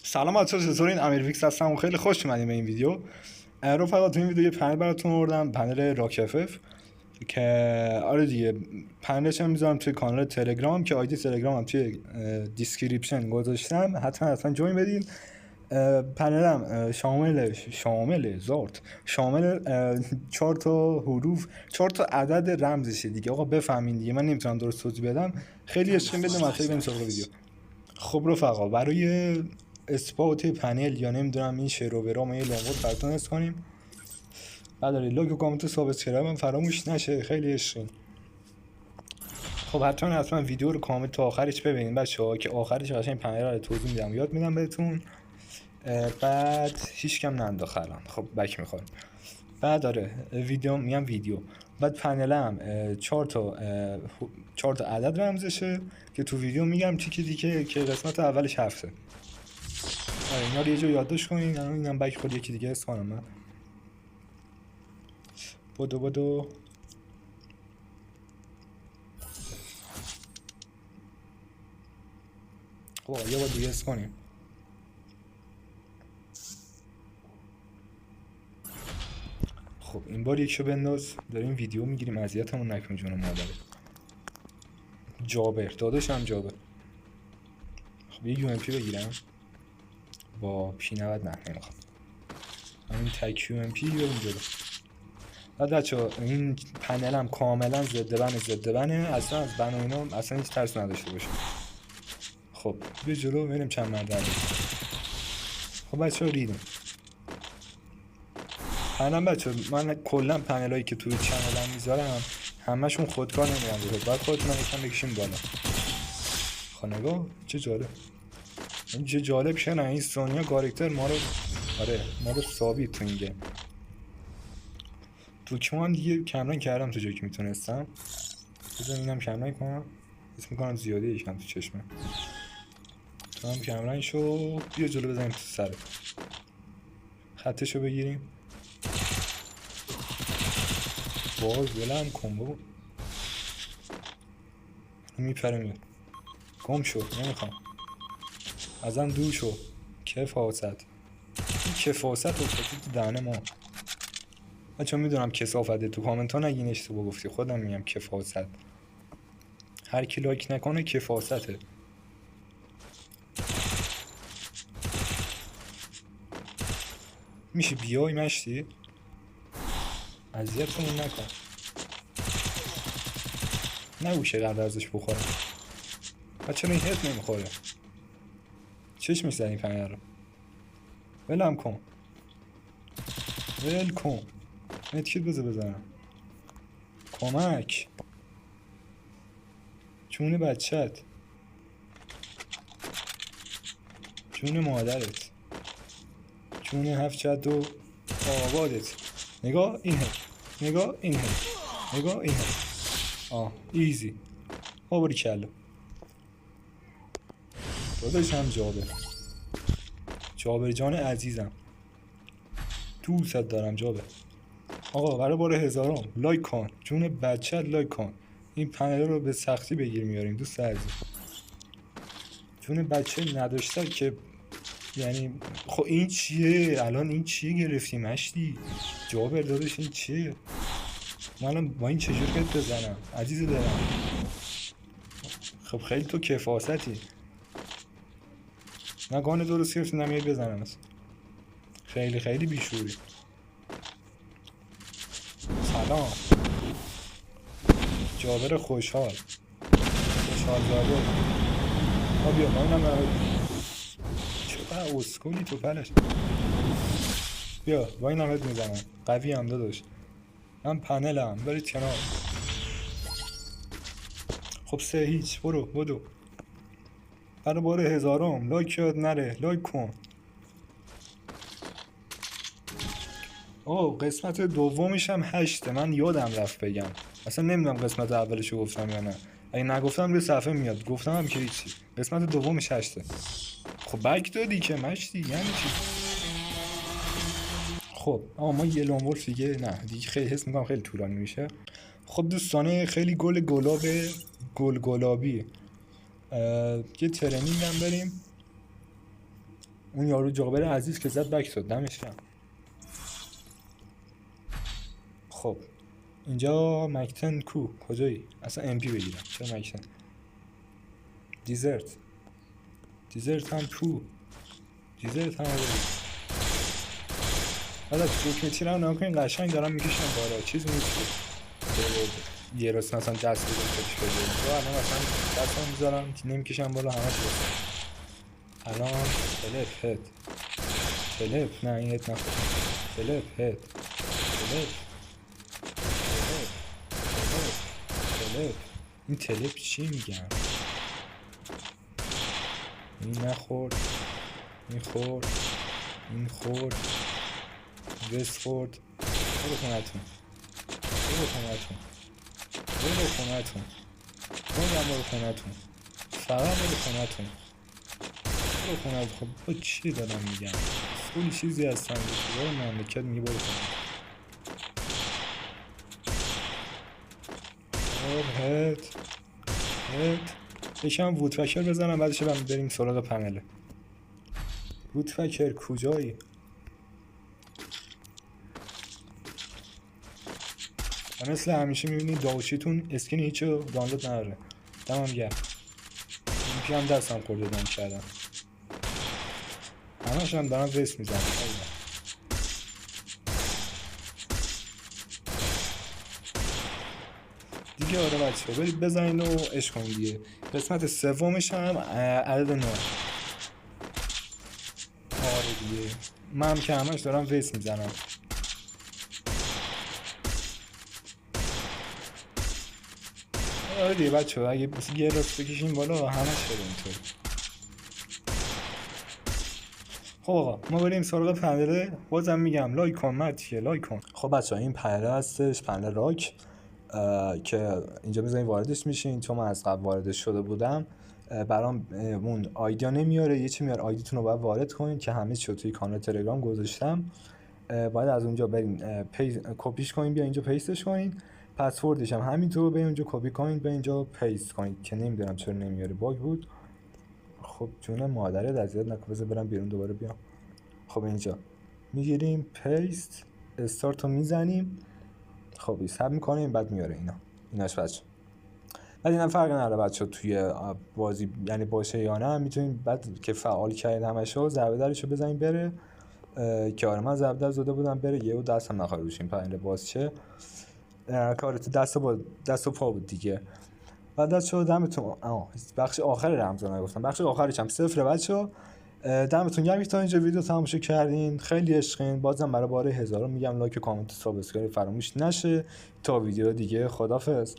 سلام بچه‌ها، چطورین؟ امیر ویکس هستم و خیلی خوش اومدین به این ویدیو. رفقا تو این ویدیو یه پنل براتون آوردم، پنل راک اف که آره دیگه پنلش هم میذارم توی کانال تلگرام که آیدی تلگرامم توی دیسکریپشن گذاشتم، حتما جوین بدین. پنلم شامل 4 تا حروف، 4 تا عدد رمزشه دیگه. آقا بفهمین دیگه، من نمیتونم درست توضیح بدم. خیلی عشق بدیم واسه بریم سراغ ویدیو. خب رفقا، برای اثبات پنل یا نمیدونم این شعر و برا ما یه لغت براتون حس کنیم. بعد لایک و کامنت و سابسکرایب هم فراموش نشه، خیلی عشقین. خب حتما ویدیو رو کامل تا آخرش ببینید بچه‌ها که آخرش قشنگ پنل رو توضیح میدم، یاد میدم بهتون. بعد هیچ کم ننداخت الان. خب بک میخورم. بعد ویدیو بعد پنلم 4 تا عدد رمزشه که تو ویدیو میگم تیکه که قسمت اولش هفته. اینا رو یه جا یادداشت کنین. الان اینم بک خود یکی دیگه حس کنم من. بدو خب یه بار دیگه حس کنیم. خب این بار یکشو بنداز. داریم ویدیو میگیریم، اذیتمون نکن جون مادر. جابر داداشم جابر. خب یه یو ام پی بگیرم با پی 90. نه نمیخوام، همین تک یو ام پی بریم جلو. بعد بچه‌ها این پنلم کاملا ضد بنه، اصلا از بن و اینا اصلا هیچ ترس نداشته باشه. خب بیا جلو ببینیم چند مرد داره. خب بچه‌ها ریدیم پنلم. بچه‌ها من کلا پنلایی که توی چنلم میذارم همشون خودکار نمیرن جلو، باید خودتون یکم بکشین بالا. خب نگاه چه جالب، این چه جالب شه. نه این سونیا کاراکتر ما رو ثابت تو این گیم. دوکمان دیگه کمرنگ کردم تو جایی که میتونستم. بذار اینم کمرنگ کنم، اسم میکنم زیاده یکم تو چشمه. تو هم کمرنگ شو، بیا جلو بزنیم تو سره. خطشو بگیریم. باز ولم کن بابا، میپره میاد. گم شو، نمیخوام ازم دور شو. کفاست، این کفاست افتادی تو دهن ما. من چون میدونم کسافته، تو کامنت ها نگین اشتباه گفتی، خودم میگم کفاست. هر کی لایک نکنه کفاسته. میشه بیای مشتی؟ اذیتمون نکن. نگوشه قدر ازش بخورم. بچه این هت نمیخوره. چش میزنی پنیر رو؟ ولم کن. ول کن. متکت بزنم. کمک. جون بچت، جون مادرت، جون هفت جد و آبادت. نگاه این هت، نگاه این هت، نگاه این هت. ایزی. باری کلا داداشم جابر جان عزیزم، دوست دارم جابر. آقا برای بار هزارم لایک کن، جون بچه لایک کن. این پنل رو به سختی بگیر میاریم دوست عزیز. جون بچه نداشته که یعنی. خب این چیه الان؟ این چیه گرفتی مشتی؟ جابر داداش این چیه؟ من الان با این چجور کت بزنم عزیز دلم؟ خب خیلی تو کفاستی. نگانه درست گرفتی نمیاد بزنم اصلا. خیلی بیشوری. سلام جابر خوشحال زاده. بیا ما اینم چقدر اسکولی تو پلش. بیا با این همت میزنم، قوی هم داداش. من پنلم، برید کنار. خب 3-0 بدو. برای بار هزارم لایک یاد نره، لایک کن. قسمت دومش هم 8. من یادم رفت بگم، اصلا نمیدونم قسمت اولشو گفتم یا نه. اگه نگفتم روی صفحه میاد، گفتم هم که هیچی. قسمت دومش 8. خب بک دادی که مشتی یعنی چی؟ خب ما یه لونولف دیگه نه دیگه، خیلی حس میکنم خیلی طولانی میشه. خب دوستانه خیلی گلابی یه ترنینگ هم بریم. اون یارو جابر عزیز که زد بک داد، دمش گرم. خب اینجا مکتن کو کجایی؟ اصلا ام پی بگیرم، چرا مکتن؟ دیزرت هم کو، دیزرت هم آوردی. حالا دکمه تیر هم نکنین قشنگ دارم میکشم بالا، چیز نیست یه راست مثلا دست بزن کتش بزن، الان مثلا دست هم میذارم نمیکشم بالا همش بزن. الان تلپ نه این هت نخور، تلپ این تلپ چی میگن؟ این نخورد، این خورد، این خورد، وست خورد. برو خونتون فقط برو خونتون. خب با چی دارم میگم؟ کلی چیزی هستن برای مملکت میگه برو خونتون. هت یکم وودپکر بزنم بعدش بریم سراغ پنله. وودپکر کجایی؟ مثل همیشه میبینید داوشیتون اسکین هیچو دانلود نداره. دمم گرم. این که هم دستم خورده دام کردم. همش هم دارم وست میزنم. دیگه آره بچه ها برید بزنین و عشق کنید دیگه. قسمت سومش هم عدد 9. آره دیگه من هم که همش دارم وست میزنم. آره دیگه بچه ها اگه یه راست بکشیم بالا همش شده اینطور. خب آقا ما بریم سراغ پنل. بازم میگم لایک کن متیه لایک کن. خب بچه ها این پنل هستش، پنل راک که اینجا میذارین واردش میشین. چون من از قبل واردش شده بودم برام اون آیدیا نمیاره، یه چی میاره آیدیتون رو باید وارد کنین که همه چی رو توی کانال تلگرام گذاشتم. باید از اونجا برین کپیش کنین بیا اینجا پیستش کنین. پسوردش هم همینطور به اونجا کپی کنین به اینجا پیست کنین که نمیدونم چرا نمیاره، باگ بود. خب جون مادرت اذیت نکن، بذار برم بیرون دوباره بیام. خب اینجا میگیریم پیست استارت رو میزنیم. خب حساب میکنیم بعد میاره ایناش بچه. بعد اینم فرق نداره بچه توی بازی یعنی باشه یا نه، میتونیم بعد که فعال کردین همشو ضربه درشو بزنیم بره که آره من ضربه در زده بودم بره یهو دستم نخوره روشین پنل باز چه کارت دست و پا بود دیگه. بعد از شو دمتون بخش آخر رمضان گفتم، بخش آخرش هم صفره بچه‌ها. دمتون گرم تا اینجا ویدیو تماشا کردین، خیلی عشقین. بازم برای بار 1000 میگم لایک و کامنت و سابسکرایب فراموش نشه. تا ویدیو دیگه خدافظ.